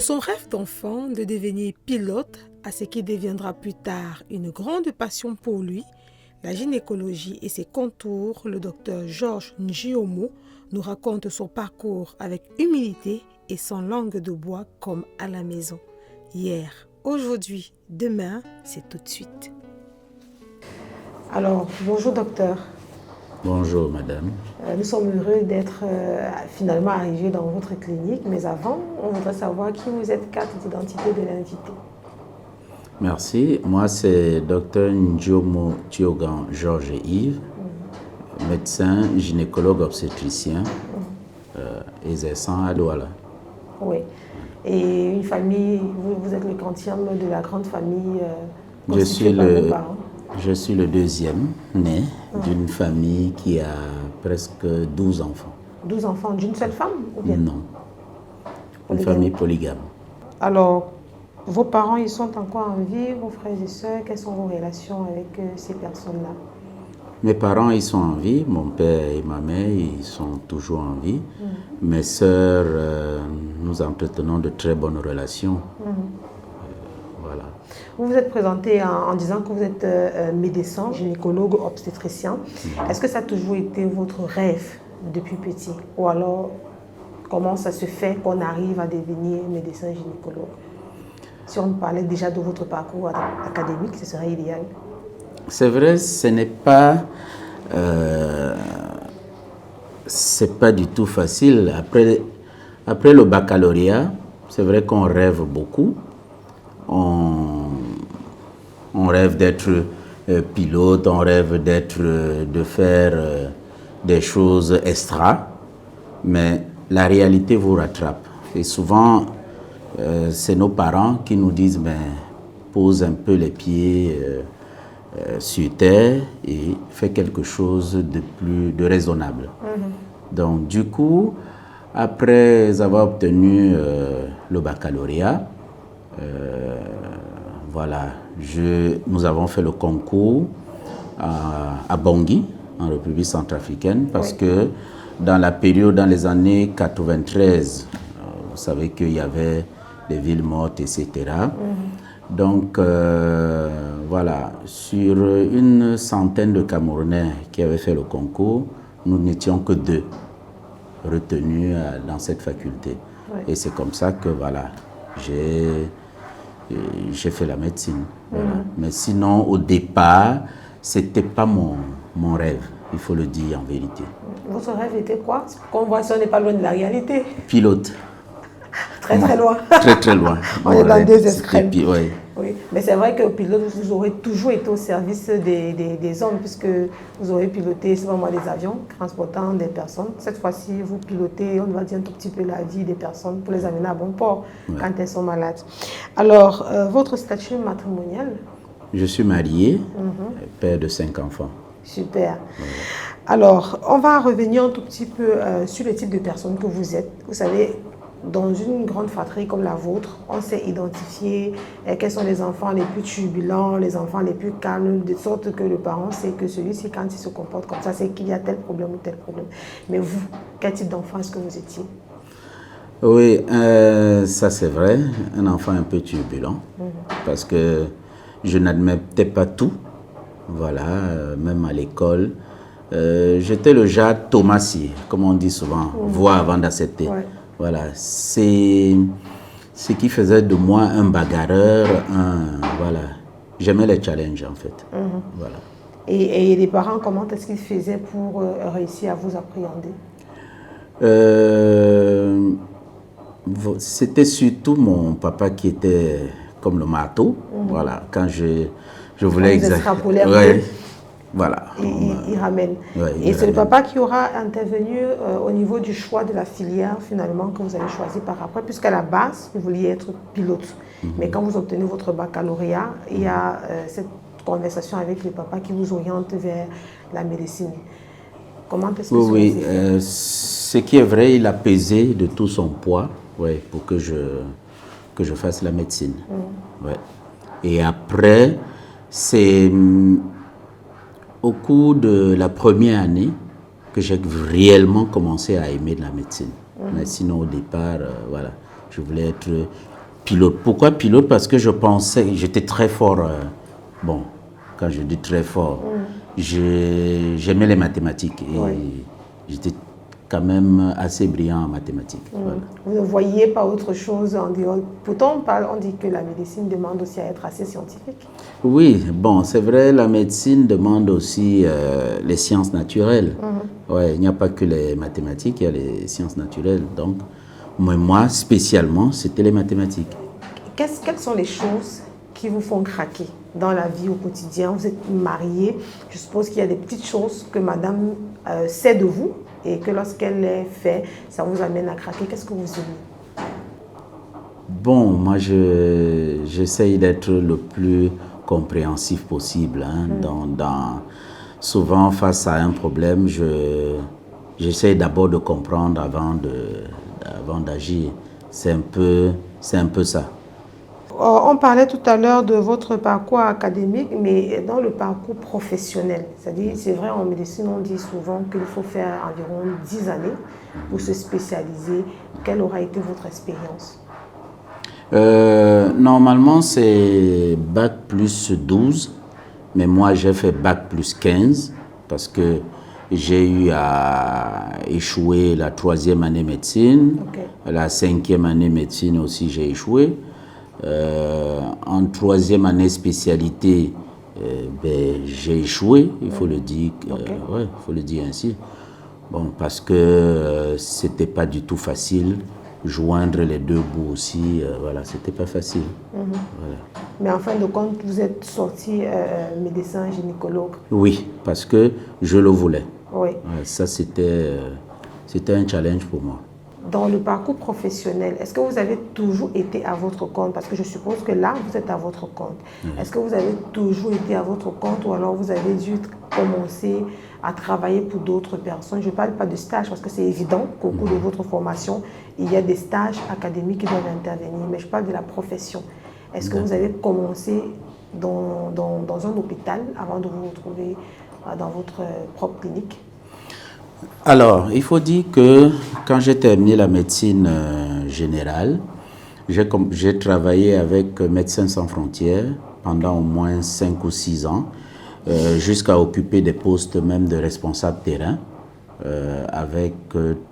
son rêve d'enfant de devenir pilote à ce qui deviendra plus tard une grande passion pour lui, la gynécologie et ses contours, le docteur Georges Njiomo nous raconte son parcours avec humilité et sans langue de bois comme à la maison. Hier, aujourd'hui, demain, c'est tout de suite. Alors, bonjour docteur. Bonjour madame. Nous sommes heureux d'être finalement arrivés dans votre clinique, mais avant, on voudrait savoir qui vous êtes, carte d'identité de l'invité. Merci. Moi, c'est Dr Njiomo Thiogan Georges Yves, médecin, gynécologue obstétricien, exerçant à Douala. Oui. Et une famille, vous êtes le quantième de la grande famille constituée par vos parents. Je suis le deuxième né d'une famille qui a presque 12 enfants. 12 enfants d'une seule femme ou bien? Non. Une famille polygame. Alors, vos parents, ils sont encore en vie, vos frères et sœurs, quelles sont vos relations avec ces personnes-là? Mes parents, ils sont en vie. Mon père et ma mère, ils sont toujours en vie. Mes sœurs, nous entretenons de très bonnes relations. Voilà. Vous vous êtes présenté en disant que vous êtes médecin, gynécologue, obstétricien. Est-ce que ça a toujours été votre rêve depuis petit? Ou alors, comment ça se fait qu'on arrive à devenir médecin gynécologue? Si on parlait déjà de votre parcours académique, ce serait idéal. C'est vrai, ce n'est pas... c'est pas du tout facile. Après le baccalauréat, c'est vrai qu'on rêve beaucoup. On rêve d'être pilote, on rêve de faire des choses extra, mais la réalité vous rattrape. Et souvent, c'est nos parents qui nous disent, pose un peu les pieds sur terre et fais quelque chose de raisonnable. Donc du coup, après avoir obtenu le baccalauréat, voilà, nous avons fait le concours à Bangui, en République centrafricaine, parce que dans la période, dans les années 93, vous savez qu'il y avait des villes mortes, etc. Donc, voilà, sur une centaine de Camerounais qui avaient fait le concours, nous n'étions que 2 retenus dans cette faculté. Et c'est comme ça que, voilà, j'ai fait la médecine. Voilà. Mais sinon, au départ, ce n'était pas mon rêve, il faut le dire en vérité. Votre rêve était quoi? Qu'on voit si on n'est pas loin de la réalité. Pilote. Très très loin. Très très loin. On est dans 2 extrêmes. Oui. Oui. Mais c'est vrai que pilote, vous aurez toujours été au service des hommes, puisque vous aurez piloté souvent des avions transportant des personnes. Cette fois-ci, vous pilotez, on va dire un tout petit peu la vie des personnes pour les amener à bon port quand elles sont malades. Alors, votre statut matrimonial? Je suis marié, père de 5 enfants. Super. Alors, on va revenir un tout petit peu sur le type de personne que vous êtes. Vous savez, dans une grande fratrie comme la vôtre, on sait identifier quels sont les enfants les plus turbulents, les enfants les plus calmes, de sorte que le parent sait que celui-ci, quand il se comporte comme ça, c'est qu'il y a tel problème ou tel problème. Mais vous, quel type d'enfant est-ce que vous étiez? Oui, ça c'est vrai, un enfant un peu turbulent, parce que je n'admettais pas tout, voilà, même à l'école. J'étais le genre Thomasy, comme on dit souvent, voir avant d'accepter. Voilà, c'est ce qui faisait de moi un bagarreur, voilà. J'aimais les challenges en fait. Voilà. Et les parents, comment est-ce qu'ils faisaient pour réussir à vous appréhender? C'était surtout mon papa qui était comme le marteau. Voilà, quand je voulais exagérer. Voilà. Il ramène. Et c'est le papa qui aura intervenu au niveau du choix de la filière finalement que vous avez choisi par après, puisqu'à la base, vous vouliez être pilote. Mais quand vous obtenez votre baccalauréat, il y a cette conversation avec le papa qui vous oriente vers la médecine. Comment est-ce que ce qui est vrai, il a pesé de tout son poids pour que je fasse la médecine. Et après, c'est au cours de la première année que j'ai réellement commencé à aimer la médecine. Mais sinon, au départ, voilà, je voulais être Pilote. Pourquoi pilote? Parce que je pensais, j'étais très fort. Bon, quand je dis très fort, j'aimais les mathématiques et j'étais quand même assez brillant en mathématiques. Voilà. Vous ne voyez pas autre chose en dehors. Pourtant, on dit que la médecine demande aussi à être assez scientifique. Oui, bon, c'est vrai, la médecine demande aussi les sciences naturelles. Ouais, il n'y a pas que les mathématiques, il y a les sciences naturelles. Donc, moi, spécialement, c'était les mathématiques. Quelles sont les choses qui vous font craquer dans la vie au quotidien? Vous êtes marié, je suppose qu'il y a des petites choses que madame sait de vous et que lorsqu'elle les fait, ça vous amène à craquer. Qu'est-ce que vous aimez? Bon, moi, j'essaye d'être le plus compréhensif possible. Hein, souvent, face à un problème, j'essaye d'abord de comprendre avant d'agir. C'est un peu ça. On parlait tout à l'heure de votre parcours académique, mais dans le parcours professionnel, c'est-à-dire, c'est vrai, en médecine, on dit souvent qu'il faut faire environ 10 années pour se spécialiser. Quelle aura été votre expérience? Normalement, c'est bac plus 12, mais moi, j'ai fait bac plus 15 parce que j'ai eu à échouer la 3e année médecine, la 5e année médecine aussi, j'ai échoué. En 3e année spécialité, j'ai échoué, il faut le dire, ouais, faut le dire ainsi. Bon, parce que c'était pas du tout facile. Joindre les deux bouts aussi, voilà, c'était pas facile. Voilà. Mais en fin de compte, vous êtes sorti médecin gynécologue? Oui, parce que je le voulais. Oui. Ça, c'était un challenge pour moi. Dans le parcours professionnel, est-ce que vous avez toujours été à votre compte? Parce que je suppose que là, vous êtes à votre compte. Est-ce que vous avez toujours été à votre compte ou alors vous avez dû commencer à travailler pour d'autres personnes? Je ne parle pas de stage parce que c'est évident qu'au cours de votre formation, il y a des stages académiques qui doivent intervenir, mais je parle de la profession. Est-ce que vous avez commencé dans un hôpital avant de vous retrouver dans votre propre clinique? Alors, il faut dire que quand j'ai terminé la médecine générale, j'ai travaillé avec Médecins sans frontières pendant au moins 5 ou 6 ans, jusqu'à occuper des postes même de responsable terrain, avec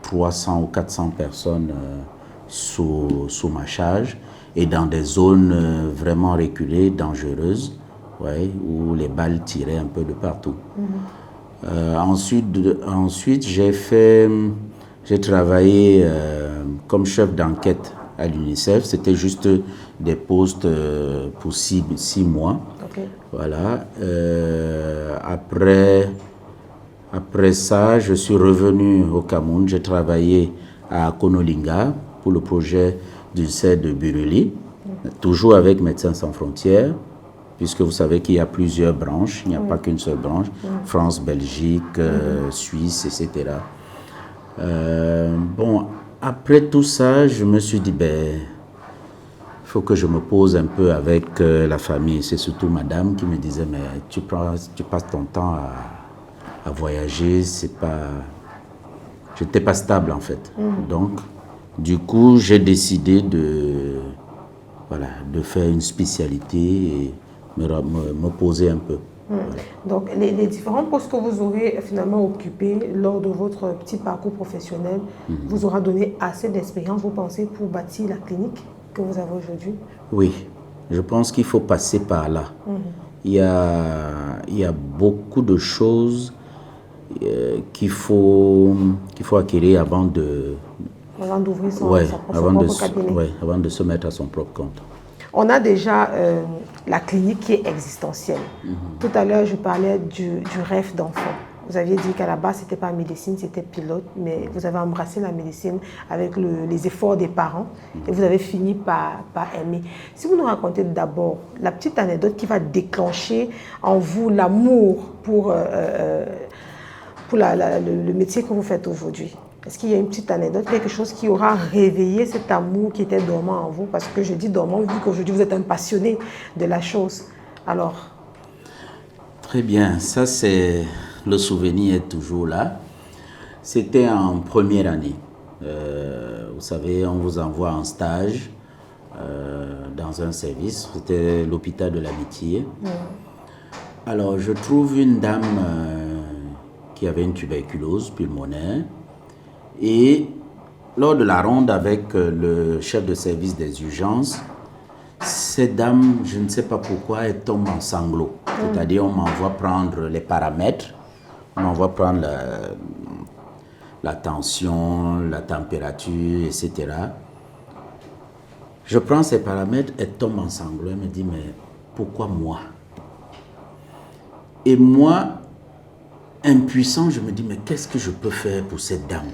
300 ou 400 personnes sous ma charge et dans des zones vraiment reculées, dangereuses, ouais, où les balles tiraient un peu de partout. Ensuite, j'ai travaillé comme chef d'enquête à l'UNICEF. C'était juste des postes pour 6 mois. Voilà. Après ça, je suis revenu au Cameroun. J'ai travaillé à Konolinga pour le projet du CED de Buruli, toujours avec Médecins sans frontières. Puisque vous savez qu'il y a plusieurs branches, il n'y a pas qu'une seule branche, France, Belgique, Suisse, etc. Bon, après tout ça, je me suis dit, il faut que je me pose un peu avec la famille. C'est surtout madame qui me disait, mais tu passes ton temps à voyager, j'étais pas stable en fait. Donc, du coup, j'ai décidé de faire une spécialité et me poser un peu. Voilà. Donc, les différents postes que vous aurez finalement occupés lors de votre petit parcours professionnel vous aura donné assez d'expérience, vous pensez, pour bâtir la clinique que vous avez aujourd'hui? Oui, je pense qu'il faut passer par là. Il y a beaucoup de choses qu'il faut acquérir avant d'ouvrir son propre cabinet. Oui, avant de se mettre à son propre compte. On a déjà la clinique qui est existentielle. Tout à l'heure, je parlais du rêve d'enfant. Vous aviez dit qu'à la base, ce n'était pas médecine, c'était pilote, mais vous avez embrassé la médecine avec les efforts des parents et vous avez fini par aimer. Si vous nous racontez d'abord la petite anecdote qui va déclencher en vous l'amour pour le métier que vous faites aujourd'hui. Est-ce qu'il y a une petite anecdote, quelque chose qui aura réveillé cet amour qui était dormant en vous? Parce que je dis dormant, vu qu'aujourd'hui vous êtes un passionné de la chose. Alors? Très bien, ça c'est... Le souvenir est toujours là. C'était en première année. Vous savez, on vous envoie en stage dans un service. C'était l'hôpital de l'Amitié. Alors, je trouve une dame qui avait une tuberculose pulmonaire. Et lors de la ronde avec le chef de service des urgences, cette dame, je ne sais pas pourquoi, elle tombe en sanglots. C'est-à-dire, on m'envoie prendre les paramètres, on m'envoie prendre la tension, la température, etc. Je prends ces paramètres, elle tombe en sanglots. Elle me dit, mais pourquoi moi? Et moi, impuissant, je me dis, mais qu'est-ce que je peux faire pour cette dame?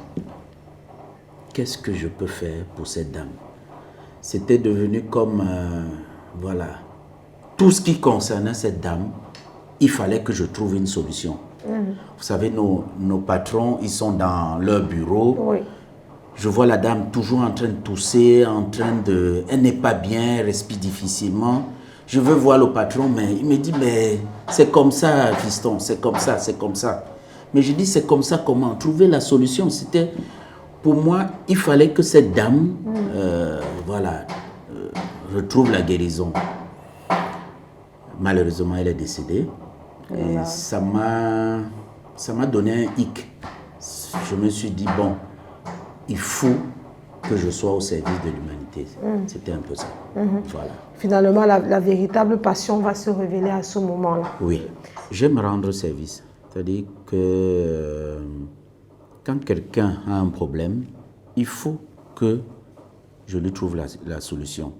Qu'est-ce que je peux faire pour cette dame? C'était devenu comme, voilà, tout ce qui concernait cette dame, il fallait que je trouve une solution. Vous savez, nos patrons, ils sont dans leur bureau. Oui. Je vois la dame toujours en train de tousser, elle n'est pas bien, elle respire difficilement. Je veux voir le patron, mais il me dit, mais c'est comme ça, fiston, c'est comme ça, c'est comme ça. Mais je dis, c'est comme ça comment? Trouver la solution, c'était, pour moi, il fallait que cette dame, voilà, retrouve la guérison. Malheureusement, elle est décédée. Et ça m'a donné un hic. Je me suis dit, bon, il faut que je sois au service de l'humanité. C'était un peu ça. Voilà. Finalement, la véritable passion va se révéler à ce moment-là. Oui, j'aime rendre service. C'est-à-dire que quand quelqu'un a un problème, il faut que je lui trouve la solution.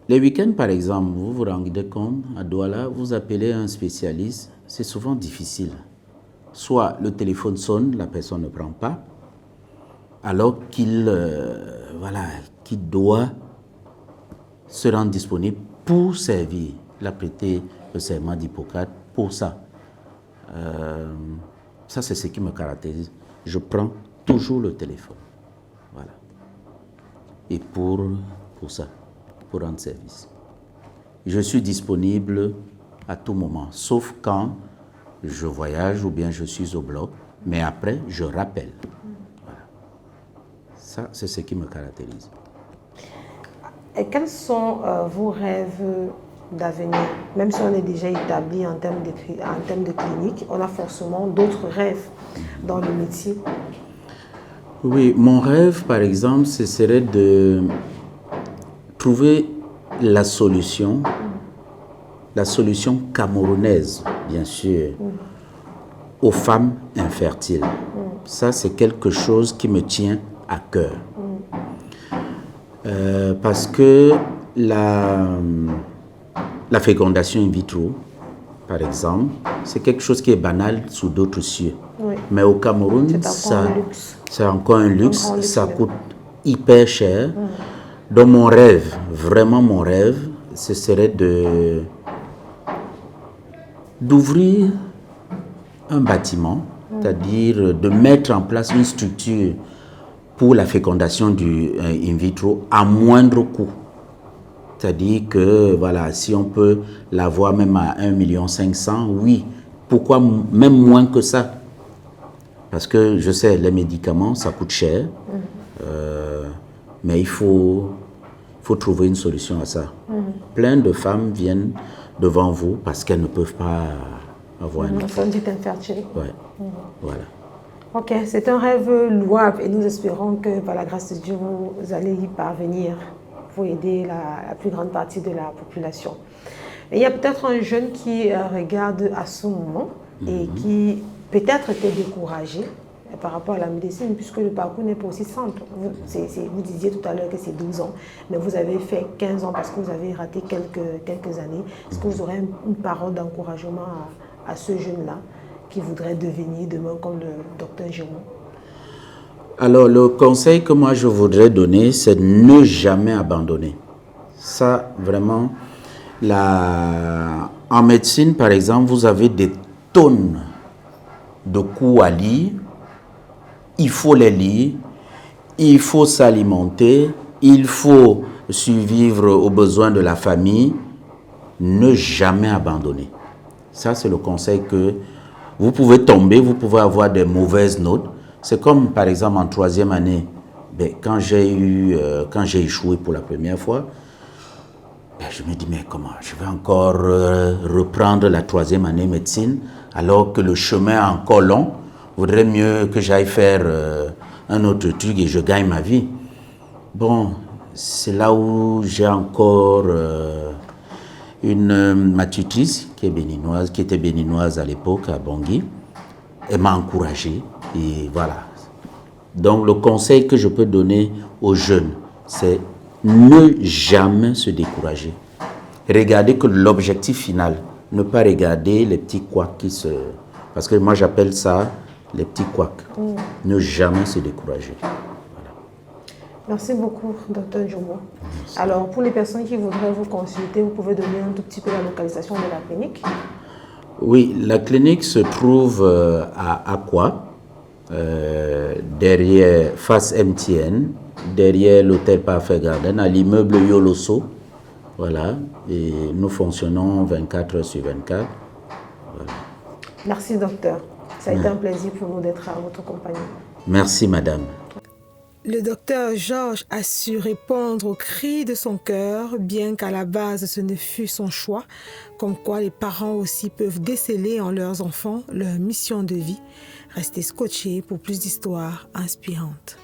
Les week-ends, par exemple, vous vous rendez compte, à Douala, vous appelez un spécialiste, c'est souvent difficile. Soit le téléphone sonne, la personne ne prend pas, alors qu'il doit se rendre disponible pour servir. Il a prêté le serment d'Hippocrate pour ça. Ça, c'est ce qui me caractérise. Je prends toujours le téléphone. Voilà. Et pour ça, pour rendre service. Je suis disponible à tout moment, sauf quand je voyage ou bien je suis au bloc, mais après, je rappelle. Voilà. Ça, c'est ce qui me caractérise. Et quels sont vos rêves d'avenir? Même si on est déjà établi en termes de clinique, on a forcément d'autres rêves dans le métier. Oui, mon rêve, par exemple, ce serait de trouver la solution camerounaise, bien sûr, aux femmes infertiles. Ça, c'est quelque chose qui me tient à cœur. Parce que la fécondation in vitro, par exemple, c'est quelque chose qui est banal sous d'autres cieux. Oui. Mais au Cameroun, c'est encore un luxe, ça coûte hyper cher. Donc mon rêve, vraiment mon rêve, ce serait d'ouvrir un bâtiment, c'est-à-dire de mettre en place une structure pour la fécondation du in vitro à moindre coût. C'est-à-dire que voilà, si on peut l'avoir même à 1,5 million, oui. Pourquoi même moins que ça? Parce que je sais, les médicaments, ça coûte cher. Mais il faut trouver une solution à ça. Plein de femmes viennent devant vous parce qu'elles ne peuvent pas avoir un enfant. Sont dites infertiles. Ouais. Voilà. Ok, c'est un rêve louable et nous espérons que par la grâce de Dieu, vous allez y parvenir pour aider la plus grande partie de la population. Et il y a peut-être un jeune qui regarde à ce moment et qui peut-être était découragé par rapport à la médecine, puisque le parcours n'est pas aussi simple. Vous disiez tout à l'heure que c'est 12 ans, mais vous avez fait 15 ans parce que vous avez raté quelques années. Est-ce que vous aurez une parole d'encouragement à ce jeune-là qui voudrait devenir demain comme le docteur Jérôme? Alors, le conseil que moi je voudrais donner, c'est de ne jamais abandonner. Ça, vraiment, en médecine, par exemple, vous avez des tonnes de cours à lire. Il faut les lire, il faut s'alimenter, il faut survivre aux besoins de la famille. Ne jamais abandonner. Ça, c'est le conseil que vous pouvez tomber, vous pouvez avoir des mauvaises notes. C'est comme, par exemple, en 3e année, Ben, quand j'ai échoué pour la première fois, ben, je me dis, mais comment? Je vais encore reprendre la 3e année médecine alors que le chemin est encore long. Vaudrait mieux que j'aille faire un autre truc et je gagne ma vie. Bon, c'est là où j'ai encore ma tutrice qui était béninoise à l'époque à Bangui. Elle m'a encouragé et voilà. Donc le conseil que je peux donner aux jeunes, c'est ne jamais se décourager. Regardez que l'objectif final, ne pas regarder les petits couacs qui se... Parce que moi j'appelle ça les petits couacs. Ne jamais se décourager. Merci beaucoup, Dr Djomo. Alors, pour les personnes qui voudraient vous consulter, vous pouvez donner un tout petit peu la localisation de la clinique? Oui, la clinique se trouve à Aqua, derrière, face MTN, derrière l'hôtel Parfait Garden, à l'immeuble Yoloso. Voilà, et nous fonctionnons 24 heures sur 24. Voilà. Merci, docteur. Ça a été un plaisir pour nous d'être à votre compagnie. Merci, madame. Le docteur Georges a su répondre aux cris de son cœur, bien qu'à la base ce ne fût son choix, comme quoi les parents aussi peuvent déceler en leurs enfants leur mission de vie. Restez scotchés pour plus d'histoires inspirantes.